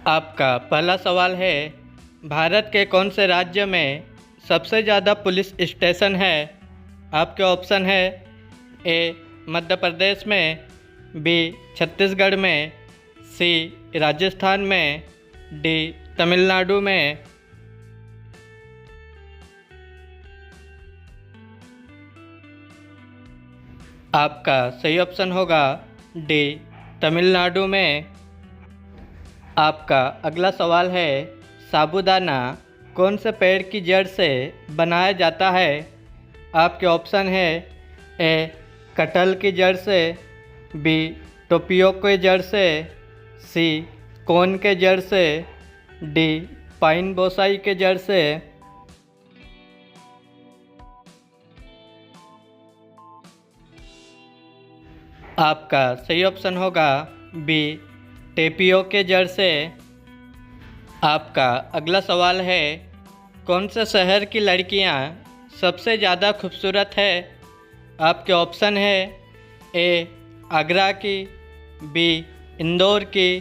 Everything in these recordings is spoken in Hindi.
आपका पहला सवाल है, भारत के कौन से राज्य में सबसे ज़्यादा पुलिस स्टेशन है? आपके ऑप्शन है ए मध्य प्रदेश में, बी छत्तीसगढ़ में, सी राजस्थान में, डी तमिलनाडु में। आपका सही ऑप्शन होगा डी तमिलनाडु में। आपका अगला सवाल है, साबूदाना कौन से पेड़ की जड़ से बनाया जाता है? आपके ऑप्शन है ए कटहल की जड़ से, बी टोपियो के जड़ से, सी कोन के जड़ से, डी पाइन बोसाई के जड़ से। आपका सही ऑप्शन होगा बी टेपियो के जड़ से। आपका अगला सवाल है, कौन से शहर की लड़कियां सबसे ज़्यादा खूबसूरत है? आपके ऑप्शन है ए आगरा की, बी इंदौर की,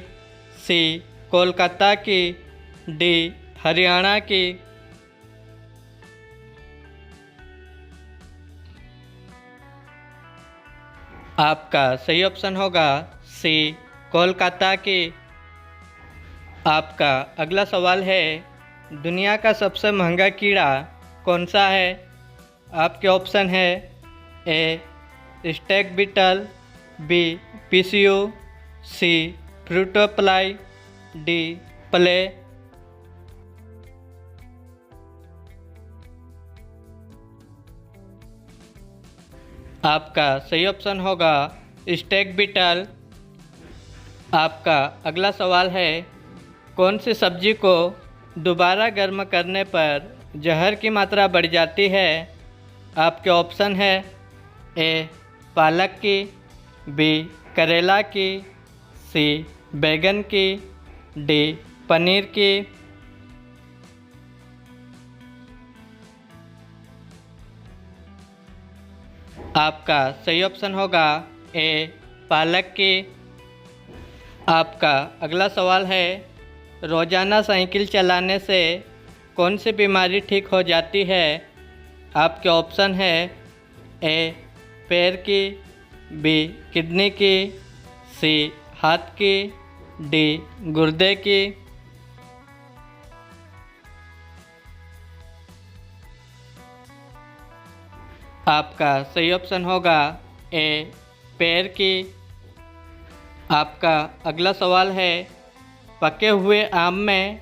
सी कोलकाता की, डी हरियाणा की। आपका सही ऑप्शन होगा सी कोलकाता की। आपका अगला सवाल है, दुनिया का सबसे महंगा कीड़ा कौन सा है? आपके ऑप्शन है A stag beetle, B PCU, C fruit fly, D play. आपका सही ऑप्शन होगा स्टेक बीटल। आपका अगला सवाल है, कौन सी सब्जी को दोबारा गर्म करने पर जहर की मात्रा बढ़ जाती है? आपके ऑप्शन है ए पालक की, बी करेला की, सी बैगन की, डी पनीर की। आपका सही ऑप्शन होगा ए पालक की। आपका अगला सवाल है, रोज़ाना साइकिल चलाने से कौन सी बीमारी ठीक हो जाती है? आपके ऑप्शन है ए पैर की, बी किडनी की, सी हाथ की, डी गुर्दे की। आपका सही ऑप्शन होगा ए पैर की। आपका अगला सवाल है, पके हुए आम में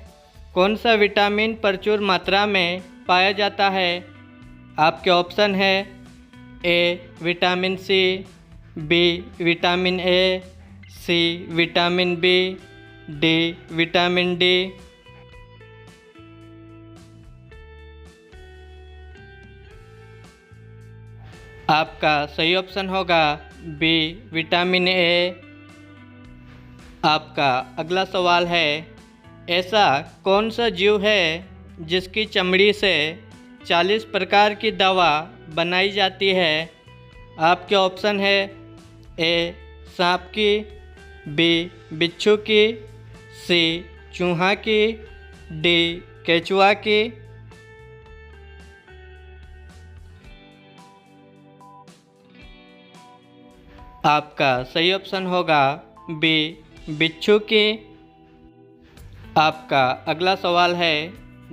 कौन सा विटामिन प्रचुर मात्रा में पाया जाता है? आपके ऑप्शन है A vitamin C, B vitamin A, C vitamin B, D vitamin D. आपका सही ऑप्शन होगा बी विटामिन ए। आपका अगला सवाल है, ऐसा कौन सा जीव है जिसकी चमड़ी से 40 प्रकार की दवा बनाई जाती है? आपके ऑप्शन है ए सांप की, बी बिच्छू की, सी चूहा की, डी केचुआ की। आपका सही ऑप्शन होगा बी बिच्छू की। आपका अगला सवाल है,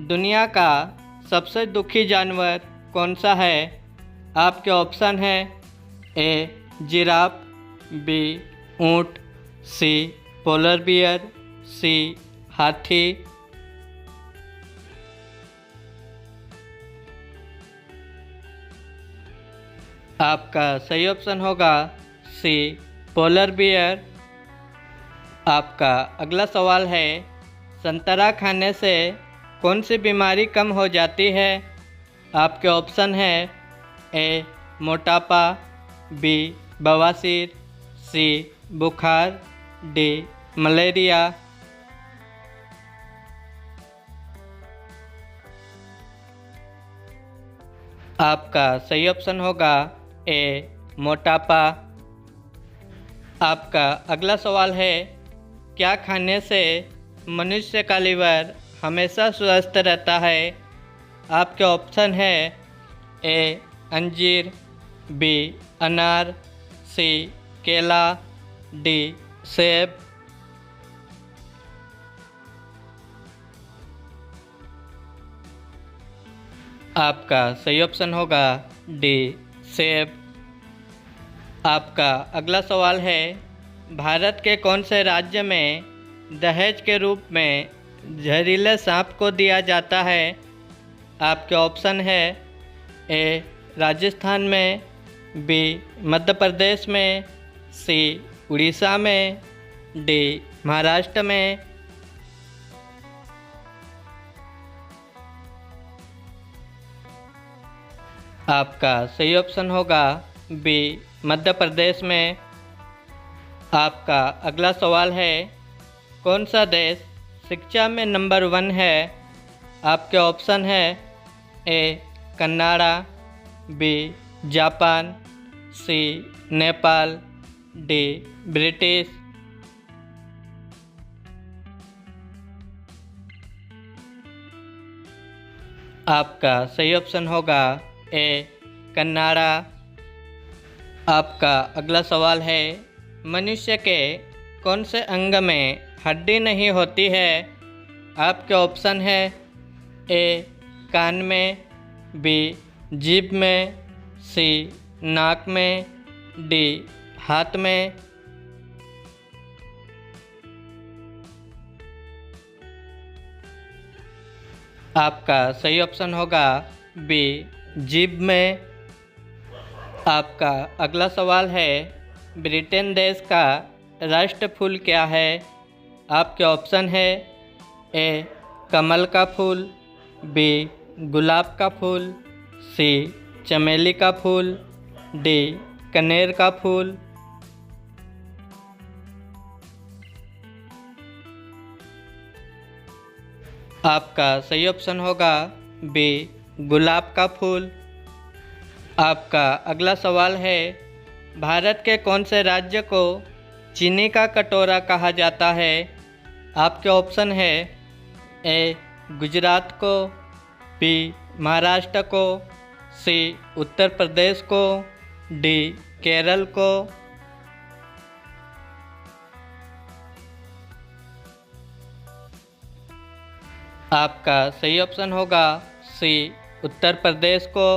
दुनिया का सबसे दुखी जानवर कौन सा है? आपके ऑप्शन है ए जिराफ, बी ऊँट, सी पोलर बियर, सी हाथी। आपका सही ऑप्शन होगा सी पोलर बियर। आपका अगला सवाल है, संतरा खाने से कौन सी बीमारी कम हो जाती है? आपके ऑप्शन है ए मोटापा, बी बवासीर, सी बुखार, डी मलेरिया। आपका सही ऑप्शन होगा ए मोटापा। आपका अगला सवाल है, क्या खाने से मनुष्य का लीवर हमेशा स्वस्थ रहता है? आपके ऑप्शन है ए अंजीर, बी अनार, सी केला, डी सेब। आपका सही ऑप्शन होगा डी सेब। आपका अगला सवाल है, भारत के कौन से राज्य में दहेज के रूप में जहरीले सांप को दिया जाता है? आपके ऑप्शन है ए राजस्थान में, बी मध्य प्रदेश में, सी उड़ीसा में, डी महाराष्ट्र में। आपका सही ऑप्शन होगा बी मध्य प्रदेश में। आपका अगला सवाल है, कौन सा देश शिक्षा में नंबर 1 है? आपके ऑप्शन है A Canada, B Japan, C Nepal, D British. आपका सही ऑप्शन होगा ए कनाडा। आपका अगला सवाल है, मनुष्य के कौन से अंग में हड्डी नहीं होती है? आपके ऑप्शन है ए कान में, बी जीभ में, सी नाक में, डी हाथ में। आपका सही ऑप्शन होगा बी जीभ में। आपका अगला सवाल है, ब्रिटेन देश का राष्ट्र फूल क्या है? आपके ऑप्शन है ए कमल का फूल, बी गुलाब का फूल, सी चमेली का फूल, डी कनेर का फूल। आपका सही ऑप्शन होगा बी गुलाब का फूल। आपका अगला सवाल है, भारत के कौन से राज्य को चीनी का कटोरा कहा जाता है? आपके ऑप्शन है ए गुजरात को, बी महाराष्ट्र को, सी उत्तर प्रदेश को, डी केरल को। आपका सही ऑप्शन होगा सी उत्तर प्रदेश को।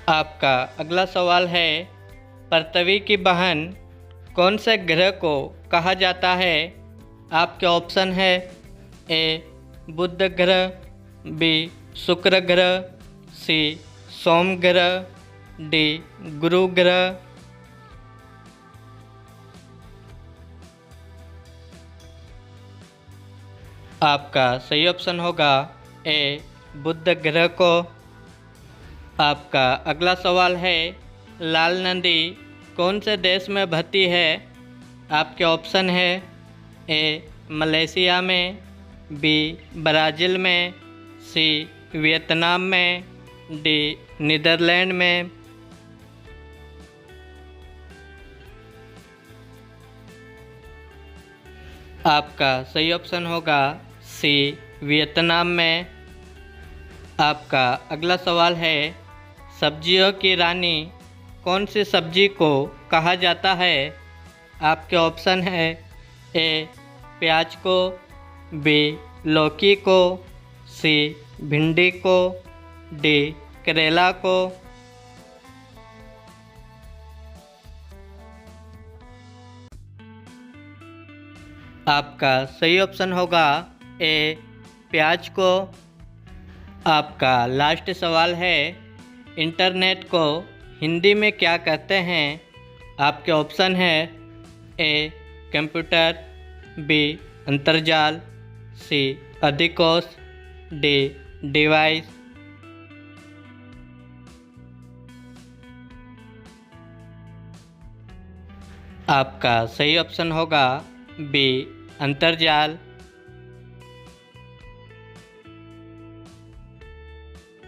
आपका अगला सवाल है, पृथ्वी की बहन कौन से ग्रह को कहा जाता है? आपके ऑप्शन है ए बुध ग्रह, बी शुक्र ग्रह, सी सोम ग्रह, डी गुरु ग्रह। आपका सही ऑप्शन होगा ए बुध ग्रह को। आपका अगला सवाल है, लाल नदी कौन से देश में बहती है? आपके ऑप्शन है ए मलेशिया में, बी ब्राज़ील में, सी वियतनाम में, डी नीदरलैंड में। आपका सही ऑप्शन होगा सी वियतनाम में। आपका अगला सवाल है, सब्जियों की रानी कौन सी सब्जी को कहा जाता है? आपके ऑप्शन है ए प्याज को, बी लौकी को, सी भिंडी को, डी करेला को। आपका सही ऑप्शन होगा ए प्याज को। आपका लास्ट सवाल है, इंटरनेट को हिंदी में क्या कहते हैं? आपके ऑप्शन है ए कंप्यूटर, बी अंतर्जाल, सी अधिकोष, डी डिवाइस। आपका सही ऑप्शन होगा बी अंतर्जाल।